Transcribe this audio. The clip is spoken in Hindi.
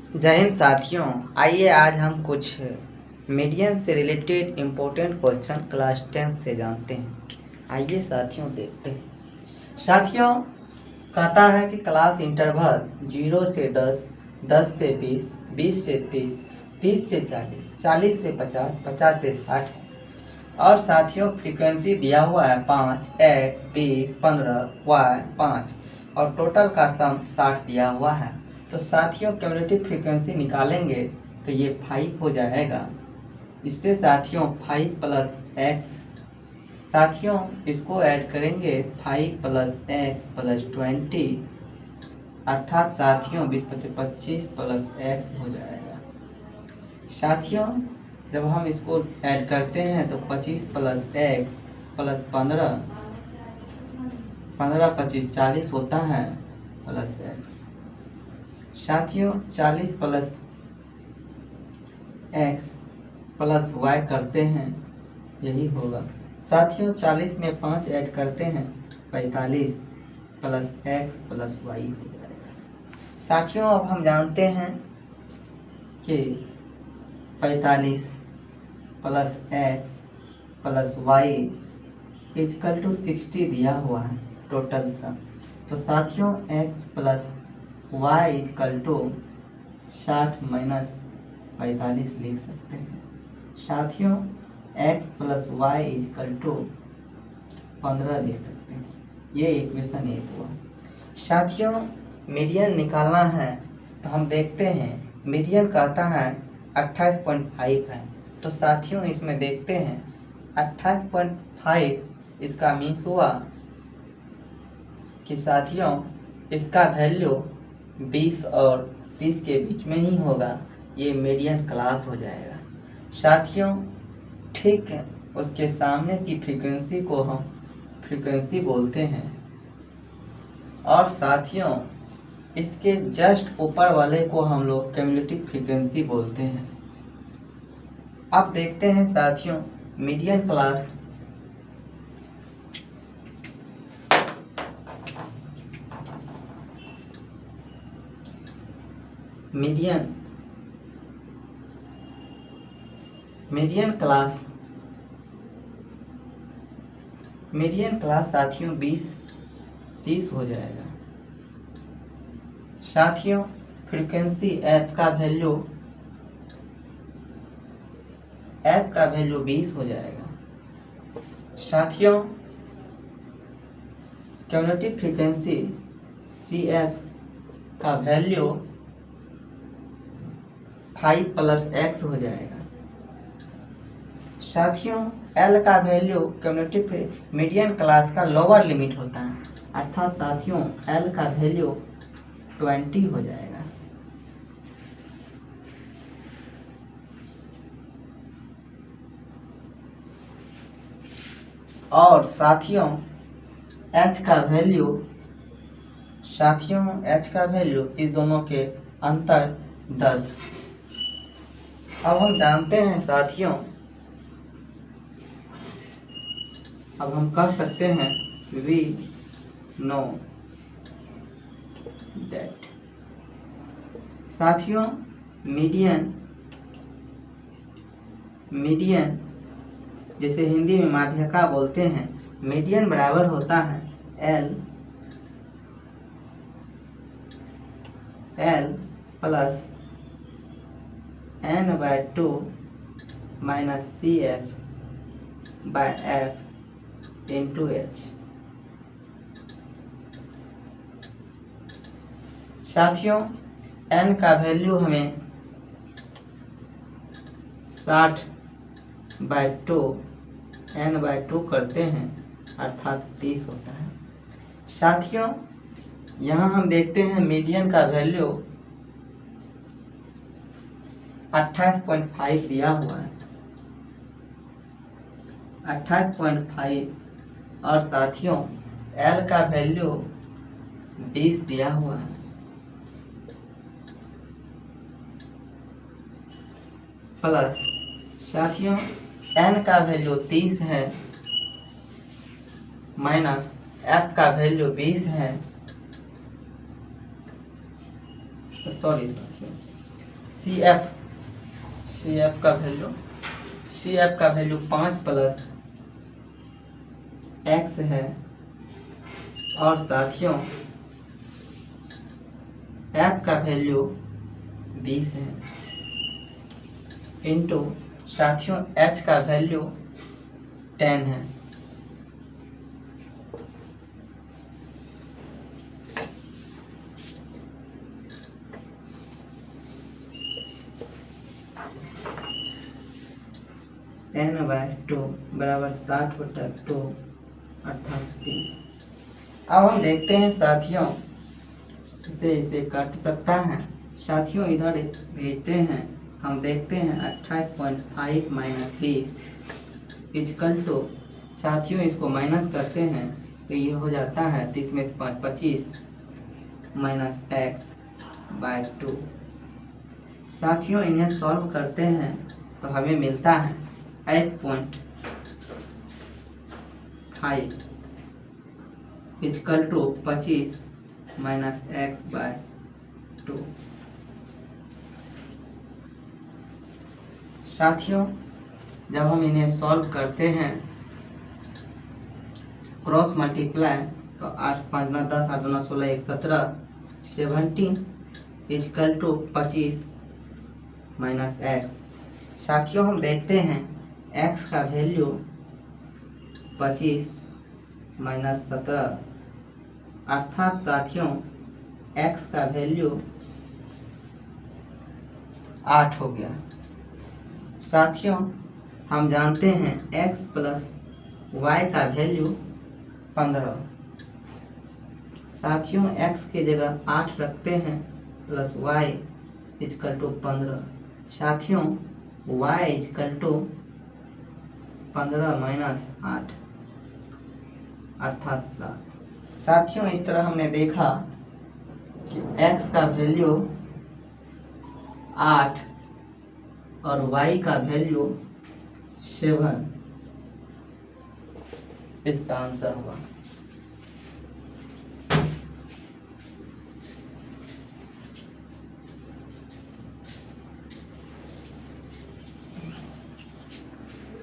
जय हिंद साथियों। आइए आज हम कुछ मीडियन से रिलेटेड इम्पोर्टेंट क्वेश्चन क्लास 10 से जानते हैं। आइए साथियों देखते हैं। साथियों कहता है कि क्लास इंटरवल 0 से 10, 10 से 20, 20 से 30, 30 से 40, 40 से 50, 50 से 60 है। और साथियों फ्रीक्वेंसी दिया हुआ है 5, x, 20, 15, y 5 और टोटल का सम 60 दिया हुआ है। तो साथियों क्यूमुलेटिव फ्रीक्वेंसी निकालेंगे तो ये 5 हो जाएगा। इससे साथियों 5 प्लस x, साथियों इसको ऐड करेंगे 5 प्लस x प्लस 20, अर्थात साथियों 20 × 25 प्लस x हो जाएगा। साथियों जब हम इसको ऐड करते हैं तो 25 प्लस x प्लस 15, 15 25 40 होता है प्लस x। साथियों 40 प्लस x प्लस y करते हैं, यही होगा। साथियों 40 में 5 ऐड करते हैं 45 प्लस x प्लस y हो जाएगा। साथियों अब हम जानते हैं कि 45 plus x plus y is equal to 60 दिया हुआ है टोटल सम। तो साथियों x plus y is equal to 60 minus 45 लिख सकते हैं। साथियों x plus y is equal to 15 लिख सकते हैं। ये इक्वेशन 1 हुआ। साथियों मीडियन निकालना है तो हम देखते हैं मीडियन कहता है 28.5 है। तो साथियों इसमें देखते हैं 28.5 इसका मीन्स हुआ कि साथियों इसका वैल्यू 20 और 30 के बीच में ही होगा। ये मीडियन क्लास हो जाएगा। साथियों ठीक है, उसके सामने की फ्रीक्वेंसी को हम फ्रीक्वेंसी बोलते हैं और साथियों इसके जस्ट ऊपर वाले को हम लोग क्यूमुलेटिव फ्रीक्वेंसी बोलते हैं। अब देखते हैं साथियों मीडियन क्लास मीडियन क्लास साथियों 20 30 हो जाएगा। साथियों फ्रीक्वेंसी f का वैल्यू 20 हो जाएगा। साथियों क्यूमुलेटिव फ्रीक्वेंसी cf का वैल्यू 5 प्लस x हो जाएगा। साथियों L का वैल्यू क्यूमुलेटिव मीडियन क्लास का लोअर लिमिट होता है, अर्थात साथियों L का वैल्यू 20 हो जाएगा। और साथियों H का वैल्यू इस दोनों के अंतर 10। अब हम जानते हैं साथियों, अब हम कह सकते हैं we know that। साथियों मीडियन जैसे हिंदी में माध्यिका बोलते हैं, मीडियन बराबर होता है L plus n/2 minus CF/F into H। साथियों n का वैल्यू हमें 60/2 n/2 करते हैं, अर्थात 30 होता है। साथियों यहाँ हम देखते हैं मीडियन का वैल्यू 28.5 दिया हुआ है, 28.5 और साथियों L का वैल्यू 20 दिया हुआ है। प्लस साथियों n का वैल्यू 30 है माइनस f का वैल्यू 20 है। सॉरी साथियों सी एफ का वैल्यू 5 प्लस एक्स है और साथियों एफ का वैल्यू 20 है इंटू साथियों एच का वैल्यू 10 है। टेन बाय 2 बराबर 60/2 अर्थात 30। अब हम देखते हैं साथियों इसे काट सकता है साथियों, इधर भेजते हैं हम देखते हैं 28.5 माइनस 20 इजकल टू साथियों इसको माइनस करते हैं तो ये हो जाता है 30 में 5 25 माइनस एक्स बाय 2। साथियों इन्हें सॉल्व करते हैं तो हमें मिलता है 8.5 is equal to 25 minus x by 2। साथियों जब हम इन्हें सॉल्व करते हैं क्रॉस मल्टीप्लाई तो 8 5 9 10 8 2 16 1 17 17 इजकल टू 25 माइनस एक्स। साथियों हम देखते हैं एक्स का वैल्यू 25 माइनस 17 अर्थात साथियों एक्स का वैल्यू 8 हो गया। साथियों हम जानते हैं x प्लस वाई का वैल्यू 15। साथियों x की जगह 8 रखते हैं प्लस y इजकल टू 15। साथियों y इजकल टू 15 माइनस 8 अर्थात 7। साथियों इस तरह हमने देखा कि x का वैल्यू 8 और y का वैल्यू 7 इसका आंसर हुआ।